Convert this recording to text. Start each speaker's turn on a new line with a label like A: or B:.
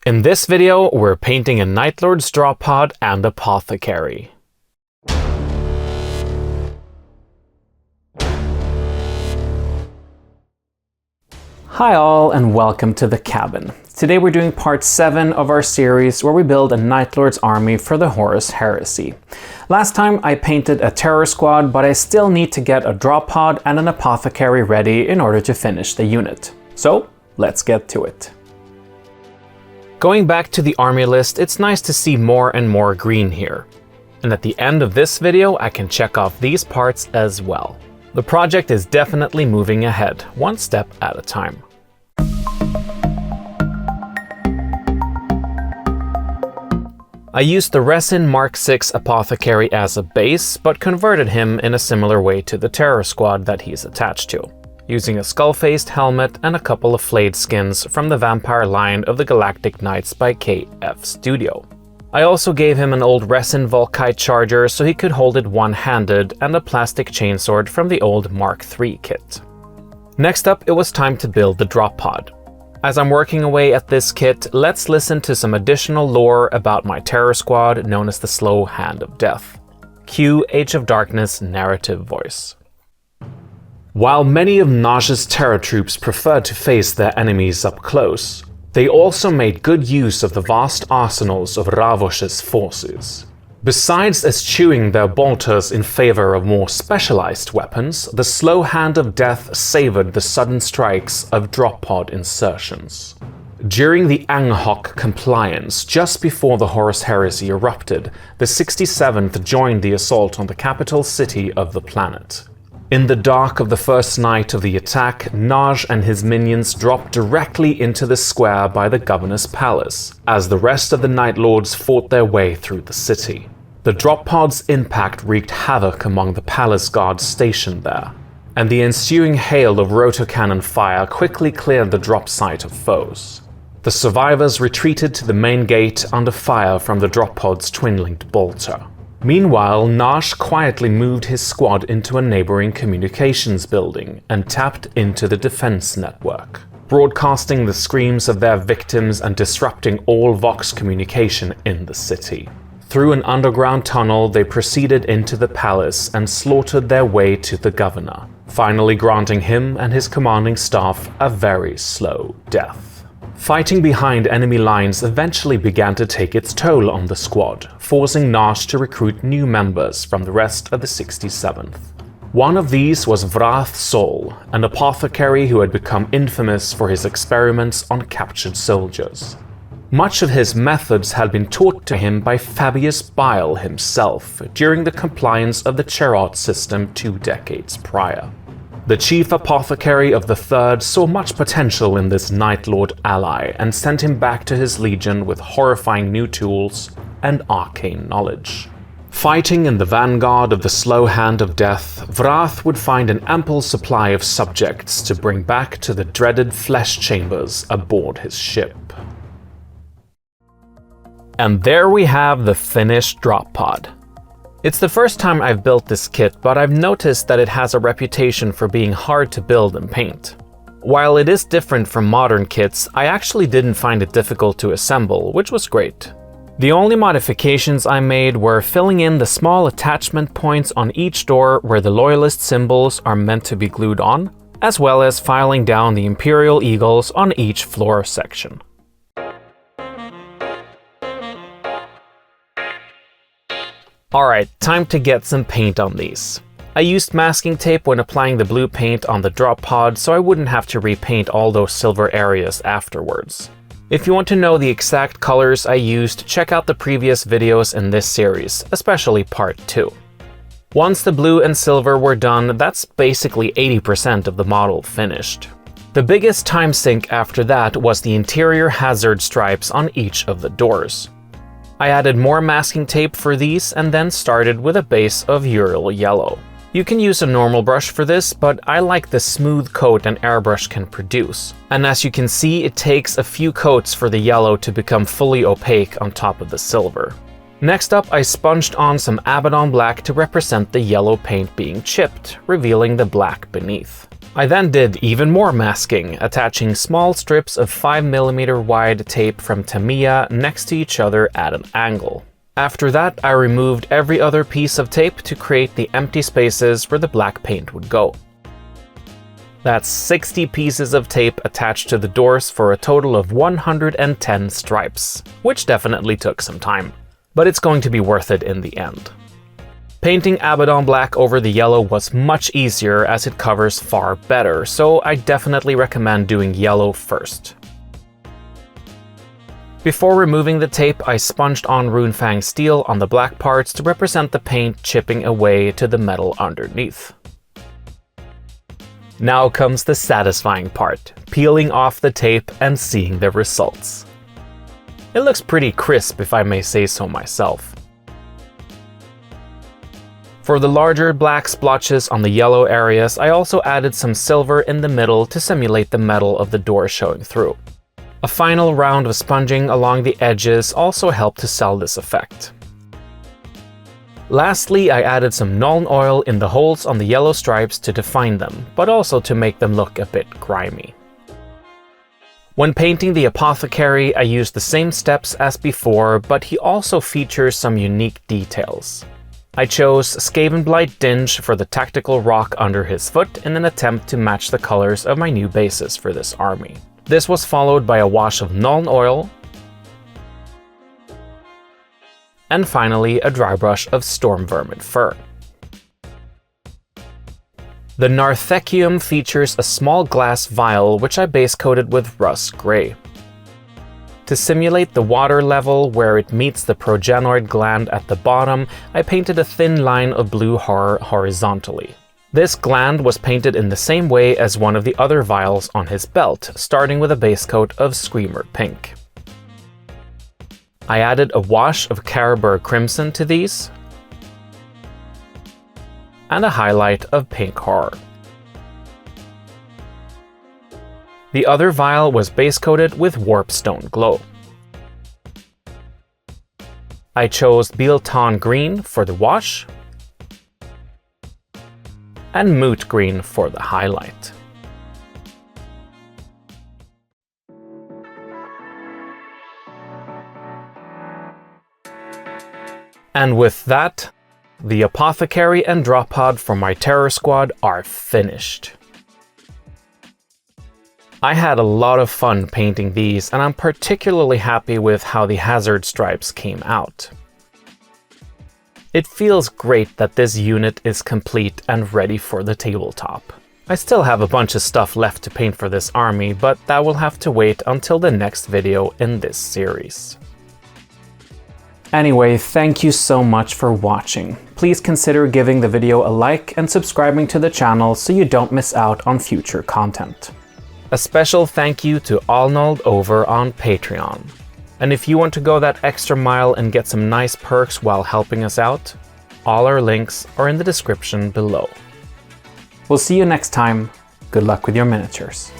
A: In this video, we're painting a Night Lord's Drop Pod and Apothecary. Hi all, and welcome to the cabin. Today we're doing part 7 of our series where we build a Night Lord's army for the Horus Heresy. Last time I painted a terror squad, but I still need to get a drop pod and an apothecary ready in order to finish the unit. So let's get to it. Going back to the army list, it's nice to see more and more green here. And at the end of this video, I can check off these parts as well. The project is definitely moving ahead, one step at a time. I used the resin Mark 6 Apothecary as a base, but converted him in a similar way to the terror squad that he's attached to, using a skull-faced helmet and a couple of flayed skins from the vampire line of the Galactic Knights by KF Studio. I also gave him an old resin Volkite charger so he could hold it one-handed, and a plastic chainsword from the old Mark III kit. Next up, it was time to build the drop pod. As I'm working away at this kit, let's listen to some additional lore about my terror squad known as the Slow Hand of Death. Cue Age of Darkness narrative voice. While many of Naj's terror troops preferred to face their enemies up close, they also made good use of the vast arsenals of Ravosh's forces. Besides eschewing their bolters in favor of more specialized weapons, the Slow Hand of Death savored the sudden strikes of drop pod insertions. During the Anghok Compliance, just before the Horus Heresy erupted, the 67th joined the assault on the capital city of the planet. In the dark of the first night of the attack, Naj and his minions dropped directly into the square by the governor's palace, as the rest of the Night Lords fought their way through the city. The drop pod's impact wreaked havoc among the palace guards stationed there, and the ensuing hail of rotocannon fire quickly cleared the drop site of foes. The survivors retreated to the main gate under fire from the drop pod's twin-linked bolter. Meanwhile, Naj quietly moved his squad into a neighboring communications building and tapped into the defense network, broadcasting the screams of their victims and disrupting all Vox communication in the city. Through an underground tunnel, they proceeded into the palace and slaughtered their way to the governor, finally granting him and his commanding staff a very slow death. Fighting behind enemy lines eventually began to take its toll on the squad, forcing Naj to recruit new members from the rest of the 67th. One of these was Vrath Sol, an apothecary who had become infamous for his experiments on captured soldiers. Much of his methods had been taught to him by Fabius Bile himself during the compliance of the Cherot system 2 decades prior. The chief apothecary of the Third saw much potential in this Night Lord ally and sent him back to his legion with horrifying new tools and arcane knowledge. Fighting in the vanguard of the Slow Hand of Death, Vrath would find an ample supply of subjects to bring back to the dreaded flesh chambers aboard his ship. And there we have the finished drop pod. It's the first time I've built this kit, but I've noticed that it has a reputation for being hard to build and paint. While it is different from modern kits, I actually didn't find it difficult to assemble, which was great. The only modifications I made were filling in the small attachment points on each door where the Loyalist symbols are meant to be glued on, as well as filing down the Imperial Eagles on each floor section. Alright, time to get some paint on these. I used masking tape when applying the blue paint on the drop pod so I wouldn't have to repaint all those silver areas afterwards. If you want to know the exact colors I used, check out the previous videos in this series, especially part 2. Once the blue and silver were done, that's basically 80% of the model finished. The biggest time sink after that was the interior hazard stripes on each of the doors. I added more masking tape for these and then started with a base of Ural Yellow. You can use a normal brush for this, but I like the smooth coat an airbrush can produce. And as you can see, it takes a few coats for the yellow to become fully opaque on top of the silver. Next up, I sponged on some Abaddon black to represent the yellow paint being chipped, revealing the black beneath. I then did even more masking, attaching small strips of 5mm wide tape from Tamiya next to each other at an angle. After that, I removed every other piece of tape to create the empty spaces where the black paint would go. That's 60 pieces of tape attached to the doors for a total of 110 stripes, which definitely took some time, but it's going to be worth it in the end. Painting Abaddon black over the yellow was much easier as it covers far better, so I definitely recommend doing yellow first. Before removing the tape, I sponged on Runefang steel on the black parts to represent the paint chipping away to the metal underneath. Now comes the satisfying part, peeling off the tape and seeing the results. It looks pretty crisp, if I may say so myself. For the larger black splotches on the yellow areas, I also added some silver in the middle to simulate the metal of the door showing through. A final round of sponging along the edges also helped to sell this effect. Lastly, I added some Nuln oil in the holes on the yellow stripes to define them, but also to make them look a bit grimy. When painting the Apothecary, I used the same steps as before, but he also features some unique details. I chose Skavenblight Dinge for the tactical rock under his foot in an attempt to match the colors of my new bases for this army. This was followed by a wash of Nuln oil, and finally a dry brush of Storm Vermin fur. The Narthekium features a small glass vial which I base coated with rust grey. To simulate the water level where it meets the progenoid gland at the bottom, I painted a thin line of blue horror horizontally. This gland was painted in the same way as one of the other vials on his belt, starting with a base coat of Screamer Pink. I added a wash of Carroburg Crimson to these, and a highlight of Pink Horror. The other vial was base coated with Warpstone Glow. I chose Bealton Green for the wash, and Moot Green for the highlight. And with that, the Apothecary and Drop Pod for my Terror Squad are finished. I had a lot of fun painting these, and I'm particularly happy with how the hazard stripes came out. It feels great that this unit is complete and ready for the tabletop. I still have a bunch of stuff left to paint for this army, but that will have to wait until the next video in this series. Anyway, thank you so much for watching. Please consider giving the video a like and subscribing to the channel so you don't miss out on future content. A special thank you to Arnold over on Patreon. And if you want to go that extra mile and get some nice perks while helping us out, all our links are in the description below. We'll see you next time. Good luck with your miniatures.